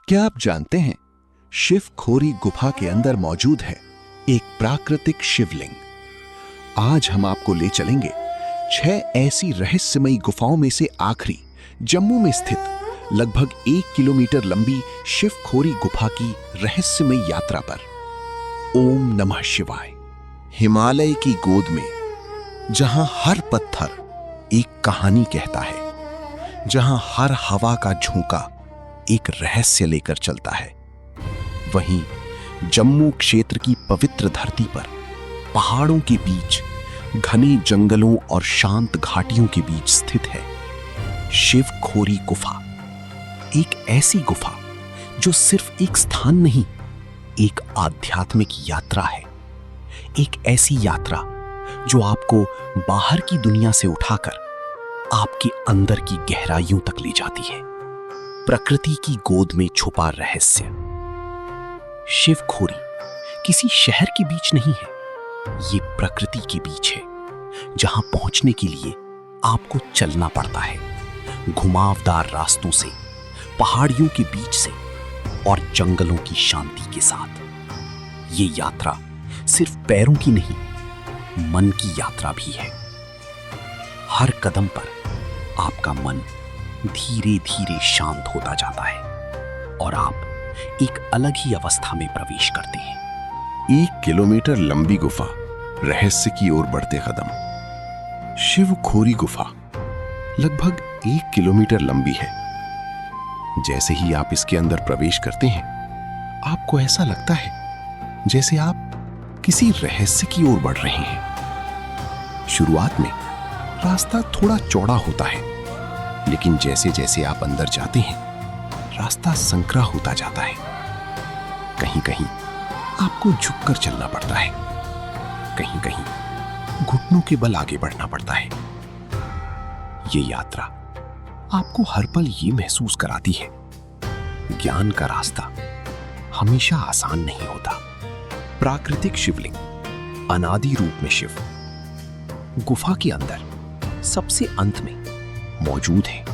क्या आप जानते हैं, शिव खोरी गुफा के अंदर मौजूद है एक प्राकृतिक शिवलिंग। आज हम आपको ले चलेंगे 6 ऐसी रहस्यमयी गुफाओं में से आखिरी, जम्मू में स्थित लगभग 1 किलोमीटर लंबी शिव खोरी गुफा की रहस्यमयी यात्रा पर। ओम नमः शिवाय। हिमालय की गोद में, जहां हर पत्थर एक कहानी कहता है, जहां हर हवा का झोंका एक रहस्य लेकर चलता है, वहीं जम्मू क्षेत्र की पवित्र धरती पर पहाड़ों के बीच, घने जंगलों और शांत घाटियों के बीच स्थित है शिव खोरी गुफा। एक ऐसी गुफा जो सिर्फ एक स्थान नहीं, एक आध्यात्मिक यात्रा है। एक ऐसी यात्रा जो आपको बाहर की दुनिया से उठाकर आपके अंदर की गहराइयों तक ले जाती है। प्रकृति की गोद में छुपा रहस्य। शिव खोरी किसी शहर के बीच नहीं है, ये प्रकृति के बीच है, जहां पहुंचने के लिए आपको चलना पड़ता है, घुमावदार रास्तों से, पहाड़ियों के बीच से और जंगलों की शांति के साथ। ये यात्रा सिर्फ पैरों की नहीं, मन की यात्रा भी है। हर कदम पर आपका मन धीरे धीरे शांत होता जाता है और आप एक अलग ही अवस्था में प्रवेश करते हैं। 1 किलोमीटर लंबी गुफा, रहस्य की ओर बढ़ते कदम। शिव खोरी गुफा लगभग 1 किलोमीटर लंबी है। जैसे ही आप इसके अंदर प्रवेश करते हैं, आपको ऐसा लगता है जैसे आप किसी रहस्य की ओर बढ़ रहे हैं। शुरुआत में रास्ता थोड़ा चौड़ा होता है, लेकिन जैसे जैसे आप अंदर जाते हैं, रास्ता संकरा होता जाता है। कहीं कहीं आपको झुककर चलना पड़ता है, कहीं कहीं घुटनों के बल आगे बढ़ना पड़ता है। ये यात्रा आपको हर पल ये महसूस कराती है, ज्ञान का रास्ता हमेशा आसान नहीं होता। प्राकृतिक शिवलिंग, अनादि रूप में शिव, गुफा के अंदर सबसे अंत में मौजूद है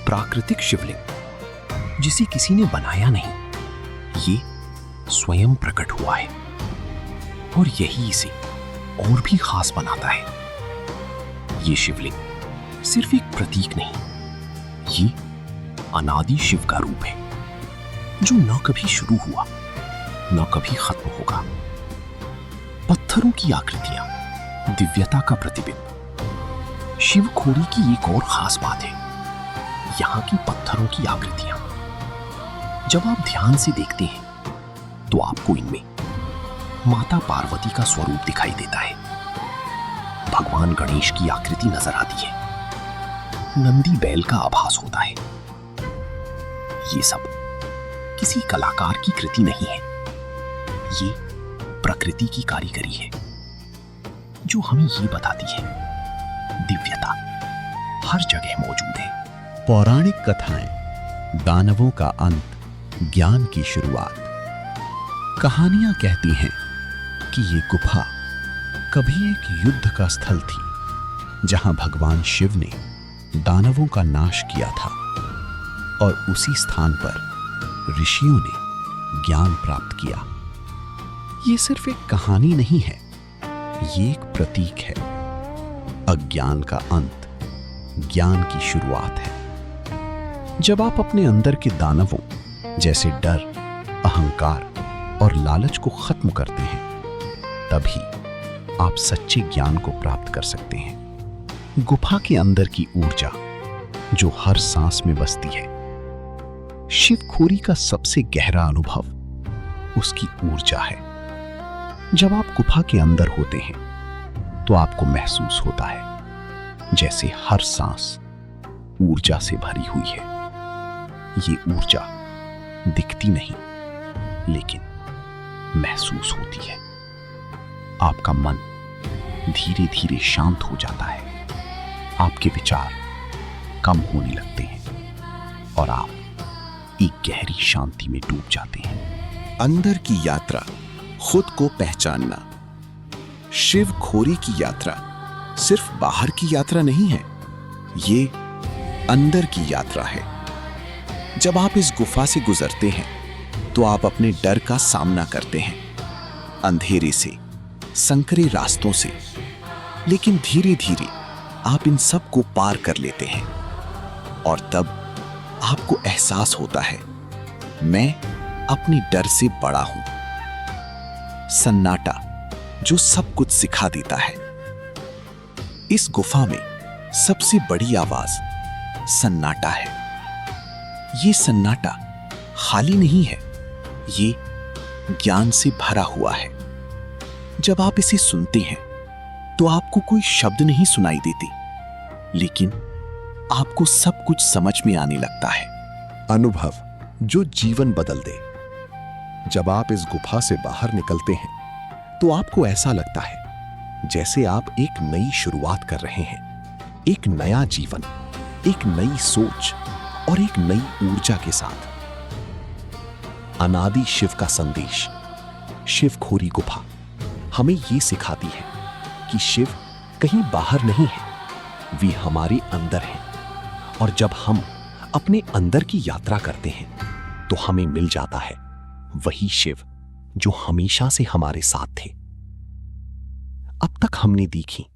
प्राकृतिक शिवलिंग, जिसे किसी ने बनाया नहीं, ये स्वयं प्रकट हुआ है और यही इसे और भी खास बनाता है। ये शिवलिंग सिर्फ एक प्रतीक नहीं, ये अनादि शिव का रूप है, जो न कभी शुरू हुआ, न कभी खत्म होगा। पत्थरों की आकृतियां, दिव्यता का प्रतिबिंब। शिव खोरी की एक और खास बात है यहां की पत्थरों की आकृतियां। जब आप ध्यान से देखते हैं, तो आपको इनमें माता पार्वती का स्वरूप दिखाई देता है, भगवान गणेश की आकृति नजर आती है, नंदी बैल का आभास होता है। ये सब किसी कलाकार की कृति नहीं है, ये प्रकृति की कारीगरी है, जो हमें ये बताती है दिव्यता हर जगह मौजूद है। पौराणिक कथाएं, दानवों का अंत, ज्ञान की शुरुआत। कहानियां कहती हैं कि ये गुफा कभी एक युद्ध का स्थल थी, जहां भगवान शिव ने दानवों का नाश किया था और उसी स्थान पर ऋषियों ने ज्ञान प्राप्त किया। ये सिर्फ एक कहानी नहीं है, ये एक प्रतीक है। अज्ञान का अंत, ज्ञान की शुरुआत है। जब आप अपने अंदर के दानवों जैसे डर, अहंकार और लालच को खत्म करते हैं, तभी आप सच्चे ज्ञान को प्राप्त कर सकते हैं। गुफा के अंदर की ऊर्जा जो हर सांस में बसती है। शिव खोरी का सबसे गहरा अनुभव उसकी ऊर्जा है। जब आप गुफा के अंदर होते हैं, तो आपको महसूस होता है जैसे हर सांस ऊर्जा से भरी हुई है। ये ऊर्जा दिखती नहीं, लेकिन महसूस होती है। आपका मन धीरे धीरे शांत हो जाता है, आपके विचार कम होने लगते हैं और आप एक गहरी शांति में डूब जाते हैं। अंदर की यात्रा, खुद को पहचानना। शिव खोरी की यात्रा सिर्फ बाहर की यात्रा नहीं है, ये अंदर की यात्रा है। जब आप इस गुफा से गुजरते हैं तो आप अपने डर का सामना करते हैं, अंधेरे से, संकरे रास्तों से, लेकिन धीरे धीरे आप इन सब को पार कर लेते हैं और तब आपको एहसास होता है, मैं अपने डर से बड़ा हूं। सन्नाटा जो सब कुछ सिखा देता है। इस गुफा में सबसे बड़ी आवाज सन्नाटा है। ये सन्नाटा खाली नहीं है, ये ज्ञान से भरा हुआ है। जब आप इसे सुनते हैं तो आपको कोई शब्द नहीं सुनाई देते, लेकिन आपको सब कुछ समझ में आने लगता है। अनुभव जो जीवन बदल दे। जब आप इस गुफा से बाहर निकलते हैं तो आपको ऐसा लगता है जैसे आप एक नई शुरुआत कर रहे हैं, एक नया जीवन, एक नई सोच और एक नई ऊर्जा के साथ। अनादि शिव का संदेश। शिव खोरी गुफा हमें यह सिखाती है कि शिव कहीं बाहर नहीं है, वे हमारे अंदर हैं। और जब हम अपने अंदर की यात्रा करते हैं तो हमें मिल जाता है वही शिव जो हमेशा से हमारे साथ थे। अब तक हमने देखी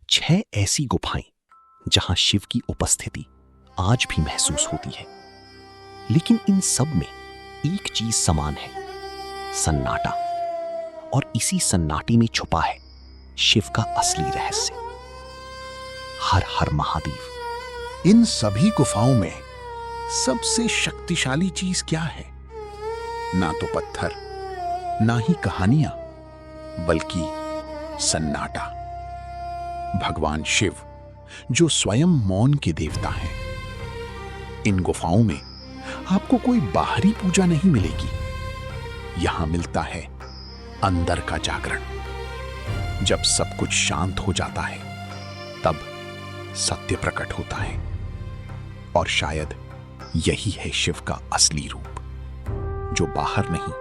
6 ऐसी गुफाएं जहां शिव की उपस्थिति आज भी महसूस होती है, लेकिन इन सब में एक चीज समान है, सन्नाटा। और इसी सन्नाटे में छुपा है शिव का असली रहस्य। हर हर महादेव। इन सभी गुफाओं में सबसे शक्तिशाली चीज क्या है? ना तो पत्थर, ना ही कहानियां, बल्कि सन्नाटा। भगवान शिव जो स्वयं मौन के देवता हैं। इन गुफाओं में आपको कोई बाहरी पूजा नहीं मिलेगी, यहां मिलता है अंदर का जागरण। जब सब कुछ शांत हो जाता है तब सत्य प्रकट होता है, और शायद यही है शिव का असली रूप, जो बाहर नहीं,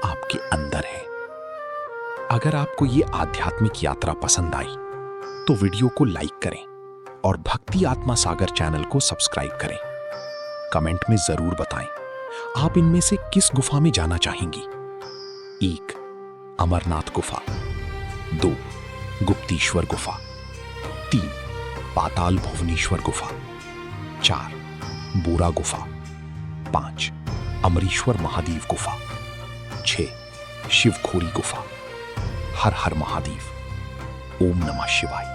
आपके अंदर है। अगर आपको ये आध्यात्मिक यात्रा पसंद आई तो वीडियो को लाइक करें और भक्ति आत्मा सागर चैनल को सब्सक्राइब करें। कमेंट में जरूर बताएं आप इनमें से किस गुफा में जाना चाहेंगी। 1 अमरनाथ गुफा, 2 गुप्तेश्वर गुफा, 3 पाताल भुवनेश्वर गुफा, 4 बोरा गुफा, 5 अमरीश्वर महादेव गुफा, 6 शिव खोरी गुफा। हर हर महादेव। ओम नमः शिवाय।